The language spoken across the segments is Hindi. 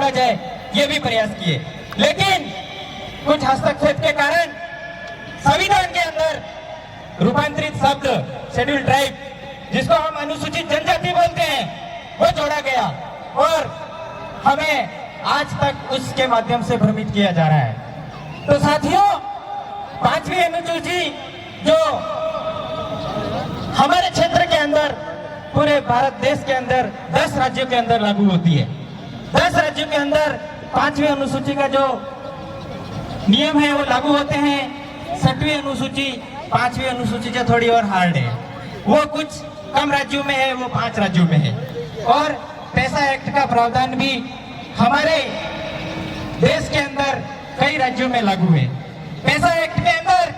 जोड़ा जाए, ये भी प्रयास किए, लेकिन कुछ हस्तक्षेप के कारण संविधान के अंदर रूपांतरित शब्द शेड्यूल ट्राइब, जिसको हम अनुसूचित जनजाति बोलते हैं, वो जोड़ा गया और हमें आज तक उसके माध्यम से भ्रमित किया जा रहा है। तो साथियों, 5वीं अनुसूची जो हमारे क्षेत्र के अंदर, पूरे भारत देश के अंदर 10 राज्यों के अंदर लागू होती है। 10 राज्यों के अंदर 5वीं अनुसूची का जो नियम है वो लागू होते हैं। 6वीं अनुसूची 5वीं अनुसूची जो थोड़ी और हार्ड है, वो कुछ कम राज्यों में है, वो 5 राज्यों में है। और पैसा एक्ट का प्रावधान भी हमारे देश के अंदर कई राज्यों में लागू है। पैसा एक्ट के अंदर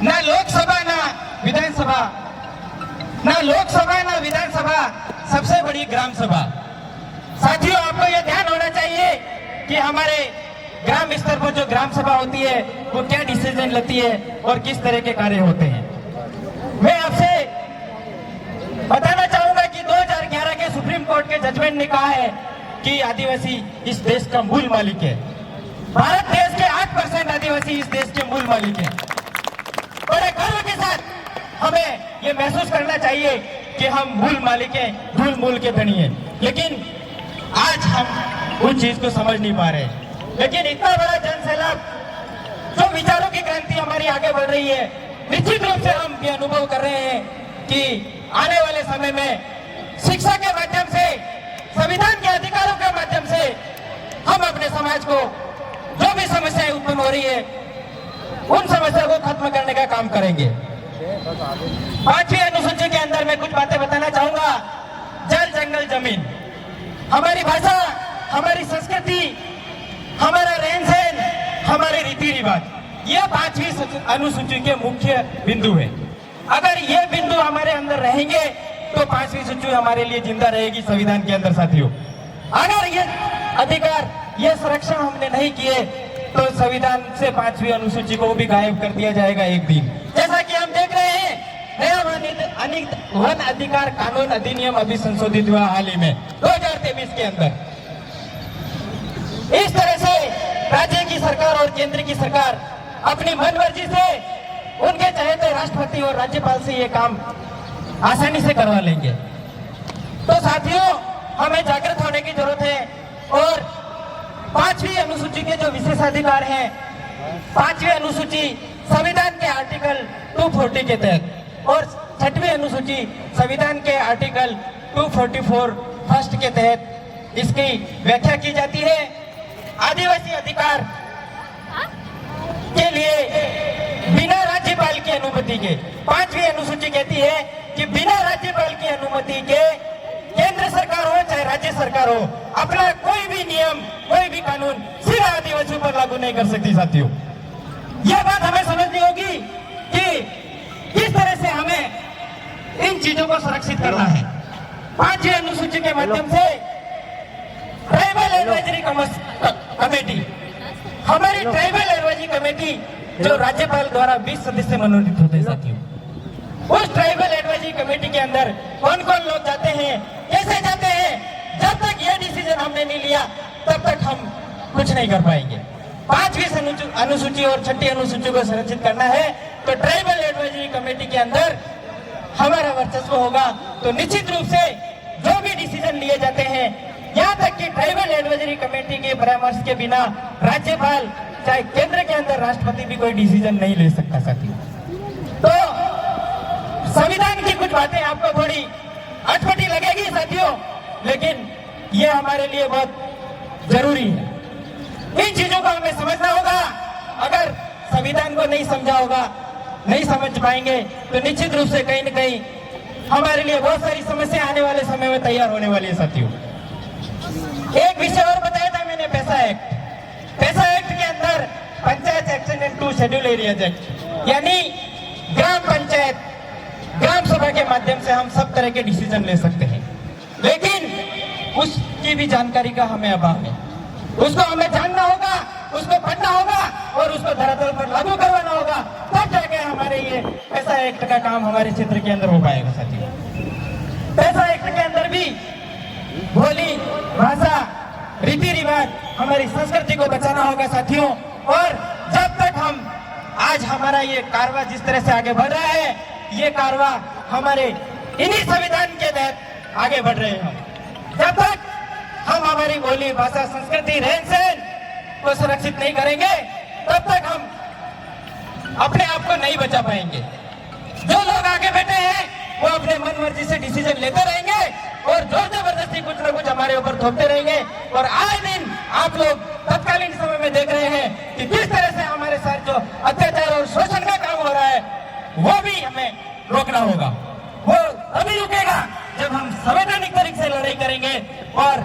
ना लोकसभा ना विधानसभा, ना लोकसभा ना विधानसभा, सबसे बड़ी ग्राम सभा। साथियों, आपको यह ध्यान होना चाहिए कि हमारे ग्राम स्तर पर जो ग्राम सभा होती है वो क्या डिसीजन लेती है और किस तरह के कार्य होते हैं। मैं आपसे बताना चाहूंगा कि 2011 के सुप्रीम कोर्ट के जजमेंट ने कहा है कि आदिवासी इस देश का मूल मालिक है। भारत देश के 8% आदिवासी इस देश के मूल मालिक है। बड़े गर्व के साथ हमें ये महसूस करना चाहिए कि हम मूल मालिक हैं, धूल मूल के धनी हैं, लेकिन आज हम उन चीज को समझ नहीं पा रहे। लेकिन इतना बड़ा जन सैलाब, जो विचारों की क्रांति हमारी आगे बढ़ रही है, निश्चित रूप से हम ये अनुभव कर रहे हैं कि आने वाले समय में शिक्षा के माध्यम से, संविधान के अधिकारों के माध्यम से हम अपने समाज को जो भी समस्याएं उत्पन्न हो रही है उन समस्या को खत्म करने का काम करेंगे। 5वीं अनुसूची के अंदर मैं कुछ बातें बताना चाहूंगा। जल, जंगल, जमीन, हमारी भाषा, हमारी संस्कृति, हमारा रहन सहन, हमारे रीति रिवाज, ये 5वीं अनुसूची के मुख्य बिंदु है। अगर ये बिंदु हमारे अंदर रहेंगे तो 5वीं सूची हमारे लिए जिंदा रहेगी संविधान के अंदर। साथियों, अगर ये अधिकार, ये संरक्षण हमने नहीं किए तो संविधान से 5वीं अनुसूची को भी गायब कर दिया जाएगा एक दिन। जैसा कि हम देख रहे हैं, नया वन अधिकार कानून अधिनियम अभी संशोधित हुआ हाल ही में 2023 के अंदर। इस तरह से राज्य की सरकार और केंद्र की सरकार अपनी मनमर्जी से उनके चाहते राष्ट्रपति और राज्यपाल से ये काम आसानी से करवा लेंगे। तो साथियों, हमें जागृत होने की जरूरत है और 5वीं अनुसूची के जो विशेषाधिकार हैं, 5वीं अनुसूची संविधान के आर्टिकल 240 के तहत और 6वीं अनुसूची संविधान के आर्टिकल 244 फर्स्ट के तहत इसकी व्याख्या की जाती है। आदिवासी अधिकार के लिए बिना राज्यपाल की अनुमति के, 5वीं अनुसूची कहती है कि बिना राज्यपाल की अनुमति के केंद्र सरकार हो चाहे राज्य सरकार हो, अपना कोई भी नियम, कोई भी कानून सीधा आदिवासियों पर लागू नहीं कर सकती। साथियों, यह बात हमें समझनी होगी कि किस तरह से हमें इन चीजों को सुरक्षित करना है। 5वीं अनुसूची के माध्यम से ट्राइबल एडवाइजरी कमेटी, हमारी ट्राइबल एडवाइजरी कमेटी जो राज्यपाल द्वारा 20 सदस्य मनोनीत होते हैं। साथियों, उस ट्राइबल एडवाइजरी कमेटी के अंदर कौन कौन लोग जाते हैं, कैसे जाते हैं, जब तक ये डिसीजन हमने नहीं लिया तब तक हम कुछ नहीं कर पाएंगे। 5वीं अनुसूची और 6वीं अनुसूची को संरक्षित करना है तो ट्राइबल एडवाइजरी कमेटी के अंदर हमारा वर्चस्व होगा। तो निश्चित रूप से जो भी डिसीजन लिए जाते हैं, यहाँ तक कि ट्राइबल एडवाइजरी कमेटी के परामर्श के बिना राज्यपाल चाहे केंद्र के अंदर राष्ट्रपति भी कोई डिसीजन नहीं ले सकता। साथियों, तो संविधान की कुछ बातें आपको थोड़ी अटपटी लगेगी साथियों, लेकिन ये हमारे लिए बहुत जरूरी है। इन चीजों को हमें समझना होगा। अगर संविधान को नहीं समझा होगा, नहीं समझ पाएंगे तो निश्चित रूप से कहीं न कहीं हमारे लिए बहुत सारी समस्या आने वाले समय में तैयार होने वाली है। साथियों, एक विषय और बताया था मैंने, पैसा एक्ट। पैसा एक्ट के अंदर panchayat action and 2 schedule areas act, यानी ग्राम पंचायत, ग्राम सभा के माध्यम से हम सब तरह के डिसीजन ले सकते हैं, लेकिन उसकी भी जानकारी का हमें अभाव है। उसको हमें जानना होगा, उसको पढ़ना होगा और उसको धरातल पर लागू करवाना होगा, तब जाके हमारे ये पैसा एक्ट का काम हमारे क्षेत्र के अंदर हो पाएगा। साथियों, पैसा एक्ट के अंदर भी बोली, भाषा, बाद हमारी संस्कृति को बचाना होगा साथियों। और जब तक हम आज हमारा ये कारवा जिस तरह से आगे बढ़ रहा है, ये कारवा हमारे इन्हीं संविधान के तहत आगे बढ़ रहे हैं। जब तक हम हमारी बोली भाषा संस्कृति रहन सहन को सुरक्षित नहीं करेंगे, तब तक हम अपने आप को नहीं बचा पाएंगे। जो लोग आगे बैठे हैं वो अपने मन मर्जी से डिसीजन लेते रहेंगे और जोर जबरदस्ती कुछ ना कुछ हमारे ऊपर थोपते रहेंगे। और आए दिन आप लोग तत्कालीन समय में देख रहे हैं कि किस तरह से हमारे साथ जो अत्याचार और शोषण का काम हो रहा है, वो भी हमें रोकना होगा। वो तभी रुकेगा जब हम संवैधानिक तरीके से लड़ाई करेंगे और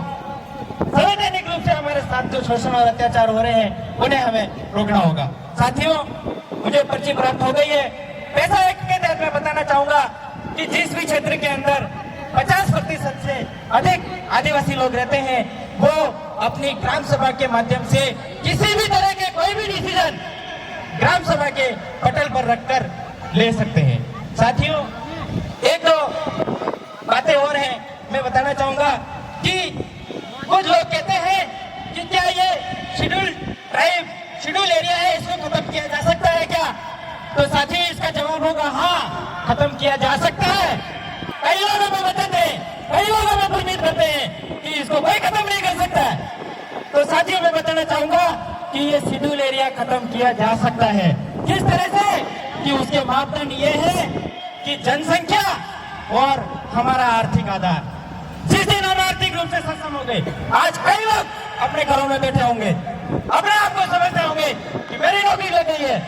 संवैधानिक रूप से हमारे साथ जो शोषण और अत्याचार हो रहे हैं उन्हें हमें रोकना होगा। साथियों, मुझे पर्ची प्राप्त हो गई है। पैसा एक्ट के तहत मैं बताना चाहूंगा कि जिस भी क्षेत्र के अंदर 50% से अधिक आदिवासी लोग रहते हैं, वो अपनी ग्राम सभा के माध्यम से किसी भी तरह के कोई भी डिसीजन ग्राम सभा के पटल पर रखकर ले सकते हैं। साथियों, एक दो बातें और हैं मैं बताना चाहूंगा कि कुछ लोग कहते हैं कि क्या ये शेड्यूल एरिया है, इसको खत्म किया जा सकता है क्या? तो साथियों, इसका जवाब होगा हाँ, खत्म किया जा सकता है। कई लोग हमें बताते हैं, कई लोग हमें भ्रमित करते हैं कि इसको कोई खत्म नहीं कर सकता है। तो साथियों, मैं बताना चाहूंगा कि ये शेड्यूल एरिया खत्म किया जा सकता है। किस तरह से? कि उसके मापदंड ये है कि जनसंख्या और हमारा आर्थिक आधार। जिस दिन हम आर्थिक रूप से सक्षम होंगे, आज कई लोग अपने घरों में बैठे होंगे, अपने आप को समझते होंगे कि मेरी नौकरी लग गई है।